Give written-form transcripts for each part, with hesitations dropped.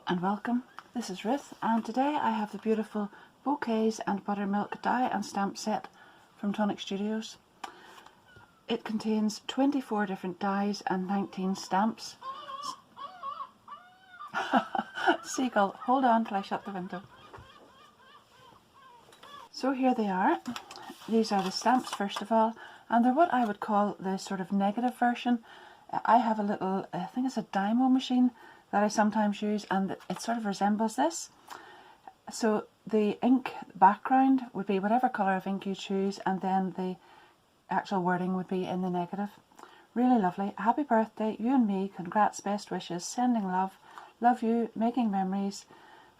and welcome. This is Ruth, and today I have the beautiful Bouquets and Buttermilk die and stamp set from Tonic Studios. It contains 24 different dies and 19 stamps. Seagull, hold on till I shut the window. So here they are. These are the stamps first of all, and they're what I would call the sort of negative version. I have a little, I think it's a Dymo machine that I sometimes use, and it sort of resembles this. So the ink background would be whatever colour of ink you choose, and then the actual wording would be in the negative. Really lovely. Happy birthday, you and me, congrats, best wishes, sending love, love you, making memories,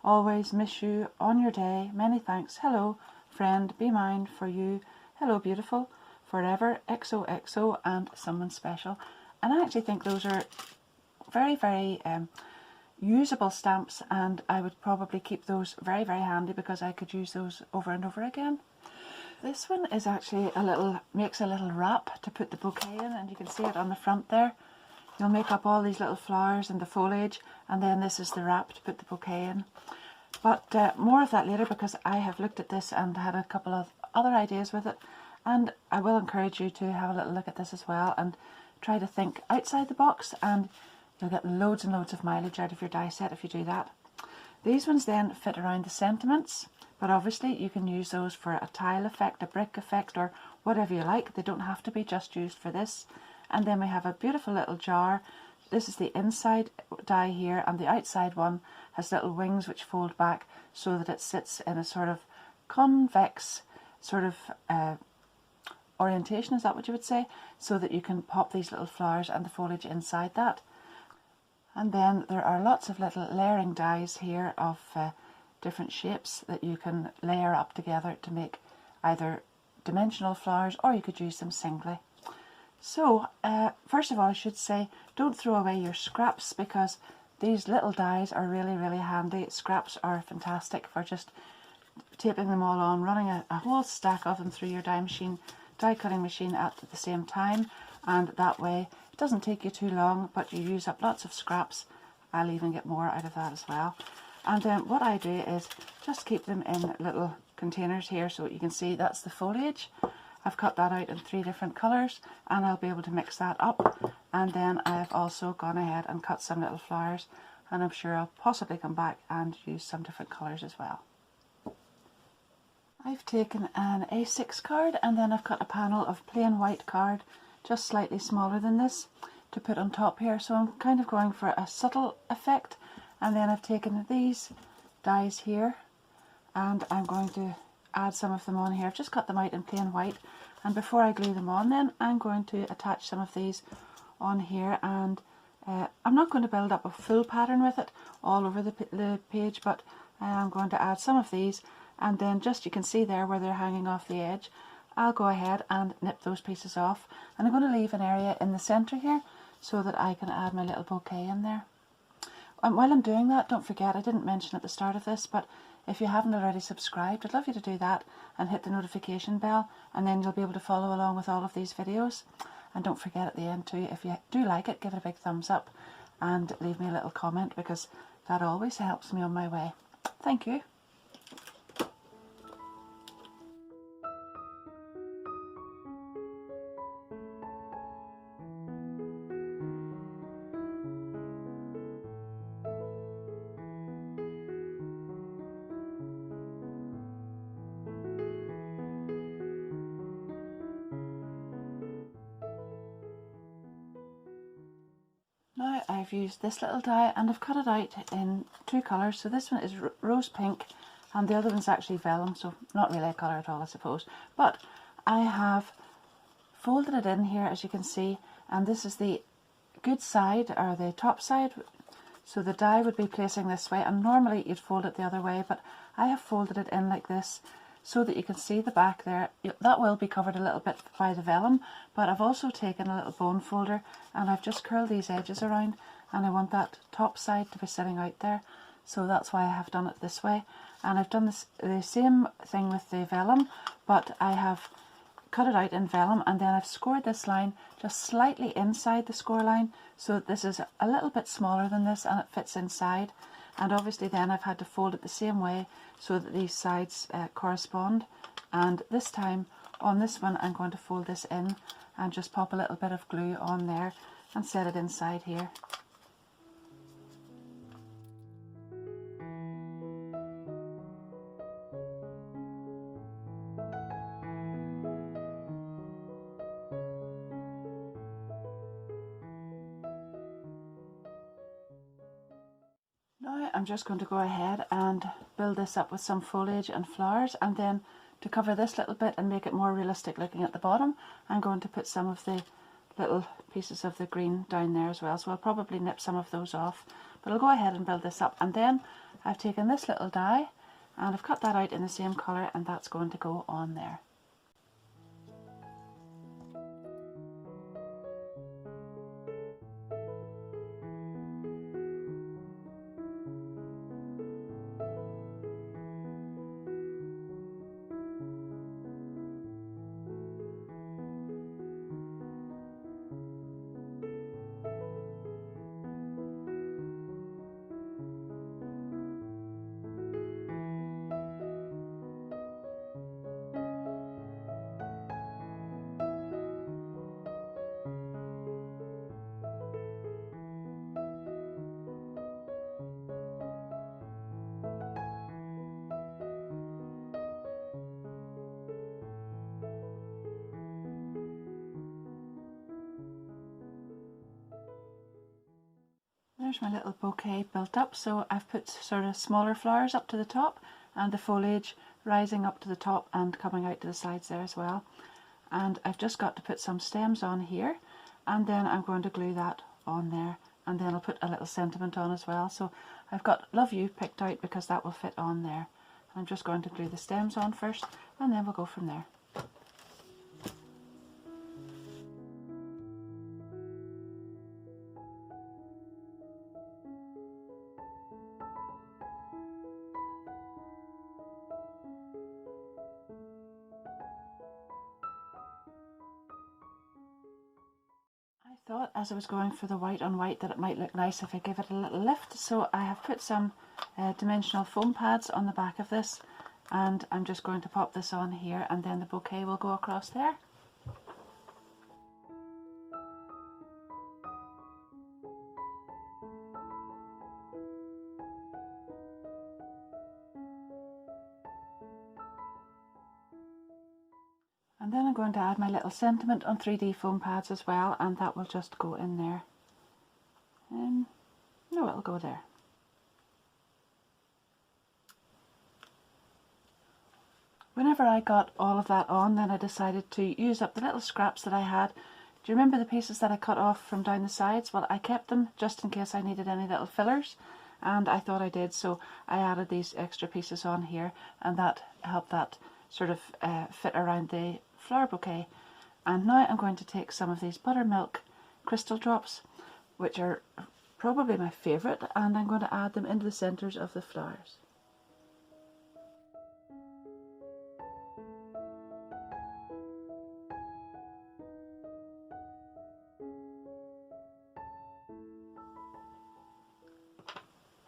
always miss you on your day, many thanks, hello, friend, be mine for you, hello beautiful, forever, XOXO, and someone special. And I actually think those are very, very usable stamps, and I would probably keep those very, very handy because I could use those over and over again. This one is actually makes a little wrap to put the bouquet in, and you can see it on the front there. You'll make up all these little flowers and the foliage, and then this is the wrap to put the bouquet in. But more of that later, because I have looked at this and had a couple of other ideas with it, and I will encourage you to have a little look at this as well and try to think outside the box, and you'll get loads and loads of mileage out of your die set if you do that. These ones then fit around the sentiments, but obviously you can use those for a tile effect, a brick effect, or whatever you like. They don't have to be just used for this. And then we have a beautiful little jar. This is the inside die here, and the outside one has little wings which fold back so that it sits in a sort of convex sort of orientation, is that what you would say? So that you can pop these little flowers and the foliage inside that. And then there are lots of little layering dies here of different shapes that you can layer up together to make either dimensional flowers, or you could use them singly. So first of all, I should say, don't throw away your scraps, because these little dies are really, really handy. Scraps are fantastic for just taping them all on, running a whole stack of them through your die cutting machine at the same time, and that way it doesn't take you too long, but you use up lots of scraps. I'll even get more out of that as well. And then what I do is just keep them in little containers here, so you can see that's the foliage. I've cut that out in 3 different colours, and I'll be able to mix that up. And then I've also gone ahead and cut some little flowers, and I'm sure I'll possibly come back and use some different colours as well. I've taken an A6 card, and then I've cut a panel of plain white card, just slightly smaller than this, to put on top here. So I'm kind of going for a subtle effect. And then I've taken these dies here, and I'm going to add some of them on here. I've just cut them out in plain white, and before I glue them on then, I'm going to attach some of these on here. And I'm not going to build up a full pattern with it all over the page, but I'm going to add some of these, and then just, you can see there where they're hanging off the edge, I'll go ahead and nip those pieces off, and I'm going to leave an area in the centre here so that I can add my little bouquet in there. And while I'm doing that, don't forget, I didn't mention at the start of this, but if you haven't already subscribed, I'd love you to do that and hit the notification bell, and then you'll be able to follow along with all of these videos. And don't forget at the end too, if you do like it, give it a big thumbs up and leave me a little comment, because that always helps me on my way. Thank you. Now I've used this little die, and I've cut it out in 2 colours. So this one is rose pink, and the other one's actually vellum, so not really a colour at all, I suppose. But I have folded it in here, as you can see, and this is the good side, or the top side. So the die would be placing this way, and normally you'd fold it the other way, but I have folded it in like this, so that you can see the back there. That will be covered a little bit by the vellum, but I've also taken a little bone folder, and I've just curled these edges around, and I want that top side to be sitting out there, so that's why I have done it this way. And I've done the same thing with the vellum, but I have cut it out in vellum, and then I've scored this line just slightly inside the score line, so this is a little bit smaller than this and it fits inside. and obviously then I've had to fold it the same way so that these sides correspond. And this time on this one I'm going to fold this in and just pop a little bit of glue on there and set it inside here. Now I'm just going to go ahead and build this up with some foliage and flowers, and then to cover this little bit and make it more realistic looking at the bottom, I'm going to put some of the little pieces of the green down there as well. So I'll probably nip some of those off, but I'll go ahead and build this up. And then I've taken this little die and I've cut that out in the same colour, and that's going to go on there. There's my little bouquet built up, so I've put sort of smaller flowers up to the top and the foliage rising up to the top and coming out to the sides there as well. And I've just got to put some stems on here, and then I'm going to glue that on there, and then I'll put a little sentiment on as well. So I've got Love You picked out because that will fit on there. I'm just going to glue the stems on first, and then we'll go from there. I thought as I was going for the white on white that it might look nice if I give it a little lift, so I have put some dimensional foam pads on the back of this, and I'm just going to pop this on here, and then the bouquet will go across there. And then I'm going to add my little sentiment on 3D foam pads as well, and that will just go in there. No, it'll go there. Whenever I got all of that on, then I decided to use up the little scraps that I had. Do you remember the pieces that I cut off from down the sides? Well, I kept them just in case I needed any little fillers, and I thought I did, so I added these extra pieces on here, and that helped that sort of fit around the flower bouquet. And now I'm going to take some of these Buttermilk crystal drops, which are probably my favourite, and I'm going to add them into the centres of the flowers.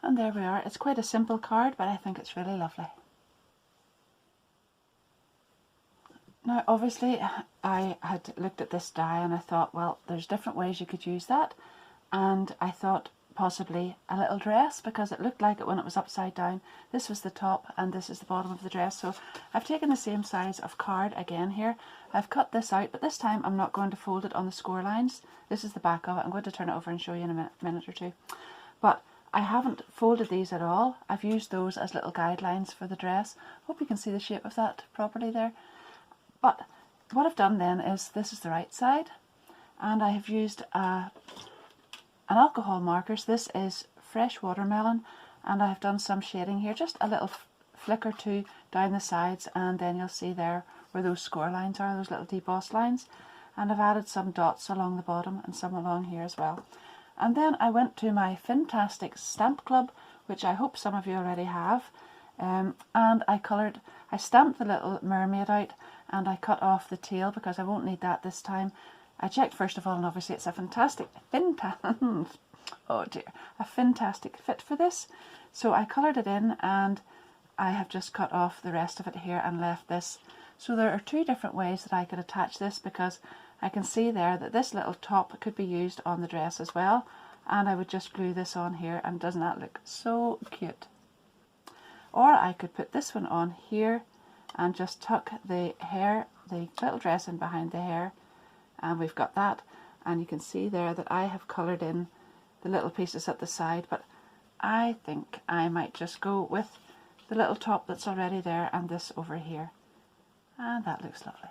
And there we are. It's quite a simple card, but I think it's really lovely. Now obviously I had looked at this die and I thought, well, there's different ways you could use that, and I thought possibly a little dress, because it looked like it when it was upside down. This was the top and this is the bottom of the dress. So I've taken the same size of card again here. I've cut this out, but this time I'm not going to fold it on the score lines. This is the back of it. I'm going to turn it over and show you in a minute or two. But I haven't folded these at all. I've used those as little guidelines for the dress. Hope you can see the shape of that properly there. But what I've done then is, this is the right side, and I have used an alcohol markers. This is fresh watermelon, and I have done some shading here, just a little flick or two down the sides, and then you'll see there where those score lines are, those little debossed lines. And I've added some dots along the bottom and some along here as well. And then I went to my Fantastic Stamp Club, which I hope some of you already have, and I stamped the little mermaid out, and I cut off the tail because I won't need that this time. I checked first of all, and obviously it's a fantastic fit for this. So I coloured it in, and I have just cut off the rest of it here and left this. So there are two different ways that I could attach this, because I can see there that this little top could be used on the dress as well, and I would just glue this on here, and doesn't that look so cute? Or I could put this one on here and just tuck the hair, the little dress in behind the hair, and we've got that. And you can see there that I have coloured in the little pieces at the side, but I think I might just go with the little top that's already there and this over here, and that looks lovely.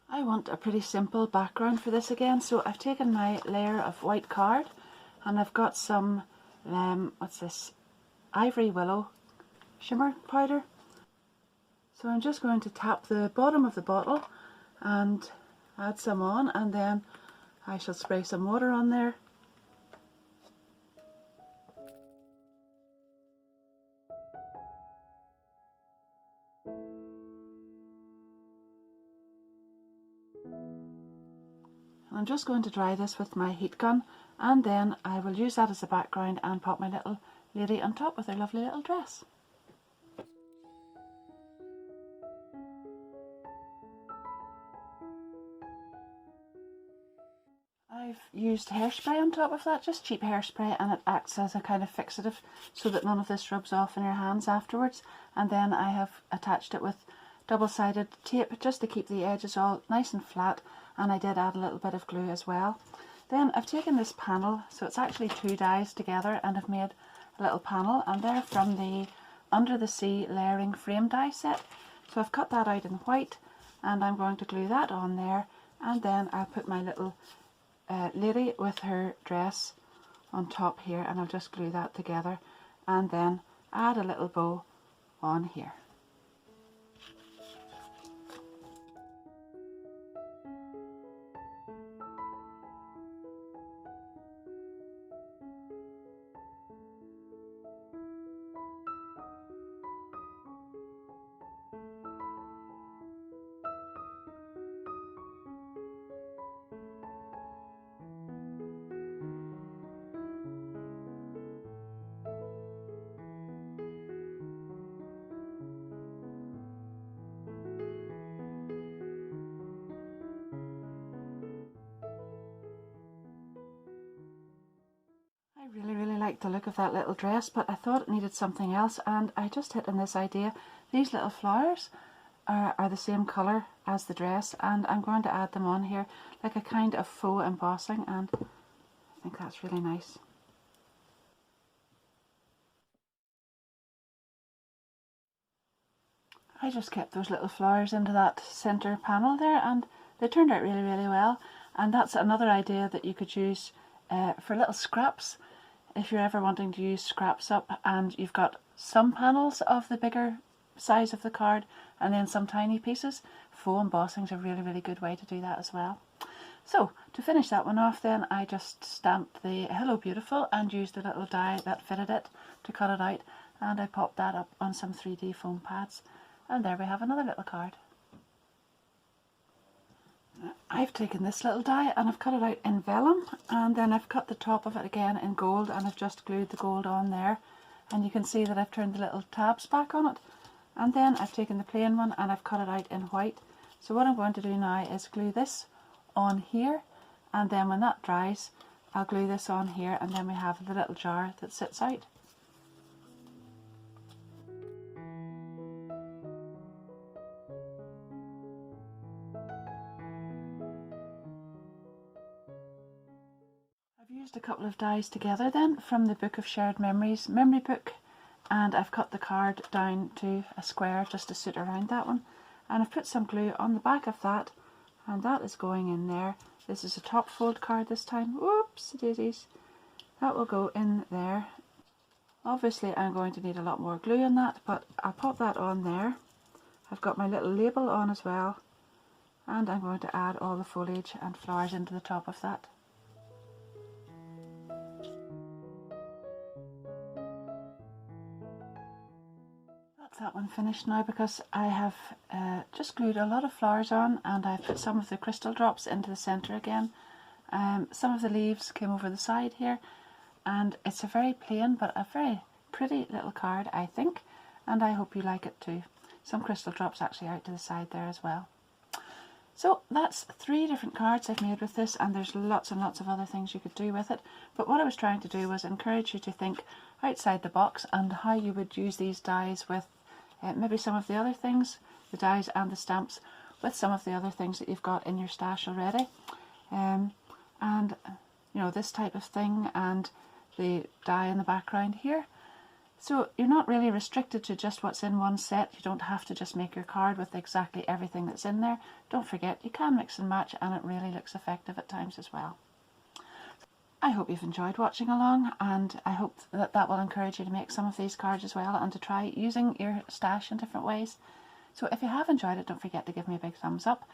I want a pretty simple background for this again, so I've taken my layer of white card and I've got some, what's this, ivory willow shimmer powder. So I'm just going to tap the bottom of the bottle and add some on, and then I shall spray some water on there. And I'm just going to dry this with my heat gun, and then I will use that as a background and pop my little lady on top with her lovely little dress. I've used hairspray on top of that, just cheap hairspray, and it acts as a kind of fixative so that none of this rubs off in your hands afterwards. And then I have attached it with double-sided tape just to keep the edges all nice and flat, and I did add a little bit of glue as well. Then I've taken this panel, so it's actually two dies together, and I've made a little panel, and they're from the Under the Sea layering frame die set. So I've cut that out in white, and I'm going to glue that on there, and then I'll put my little lady with her dress on top here, and I'll just glue that together and then add a little bow on here. I really like the look of that little dress, but I thought it needed something else, and I just hit on this idea. These little flowers are the same colour as the dress, and I'm going to add them on here like a kind of faux embossing, and I think that's really nice. I just kept those little flowers into that centre panel there, and they turned out really well. And that's another idea that you could use for little scraps. If you're ever wanting to use scraps up and you've got some panels of the bigger size of the card and then some tiny pieces, faux embossing is a really good way to do that as well. So to finish that one off, then I just stamped the Hello Beautiful and used a little die that fitted it to cut it out, and I popped that up on some 3D foam pads, and there we have another little card. I've taken this little die and I've cut it out in vellum, and then I've cut the top of it again in gold, and I've just glued the gold on there, and you can see that I've turned the little tabs back on it. And then I've taken the plain one and I've cut it out in white. So what I'm going to do now is glue this on here, and then when that dries I'll glue this on here, and then we have the little jar that sits out. Used a couple of dies together then from the Book of Shared Memories memory book, and I've cut the card down to a square just to sit around that one, and I've put some glue on the back of that, and that is going in there. This is a top fold card this time. Whoops daisies. That will go in there. Obviously I'm going to need a lot more glue on that, but I'll pop that on there. I've got my little label on as well, and I'm going to add all the foliage and flowers into the top of that. That one finished now, because I have just glued a lot of flowers on, and I've put some of the crystal drops into the centre again, Some of the leaves came over the side here, and it's a very plain but a very pretty little card, I think, and I hope you like it too. Some crystal drops actually out to the side there as well. So that's 3 different cards I've made with this, and there's lots and lots of other things you could do with it. But what I was trying to do was encourage you to think outside the box and how you would use these dies with maybe some of the other things, the dies and the stamps, with some of the other things that you've got in your stash already. And, you know, this type of thing, and the die in the background here. So you're not really restricted to just what's in one set. You don't have to just make your card with exactly everything that's in there. Don't forget, you can mix and match, and it really looks effective at times as well. I hope you've enjoyed watching along, and I hope that that will encourage you to make some of these cards as well, and to try using your stash in different ways. So if you have enjoyed it, don't forget to give me a big thumbs up.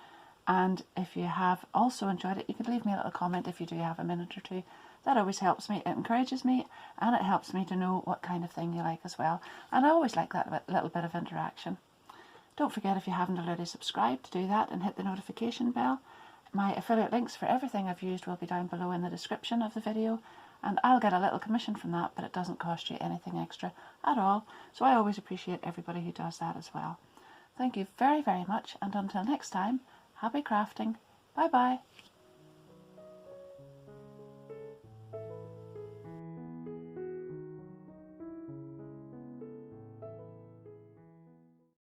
And if you have also enjoyed it, you could leave me a little comment if you do have a minute or two. That always helps me, it encourages me, and it helps me to know what kind of thing you like as well. And I always like that little bit of interaction. Don't forget, if you haven't already subscribed, to do that and hit the notification bell. My affiliate links for everything I've used will be down below in the description of the video, and I'll get a little commission from that, but it doesn't cost you anything extra at all. So I always appreciate everybody who does that as well. Thank you very, very much, and until next time, happy crafting. Bye bye.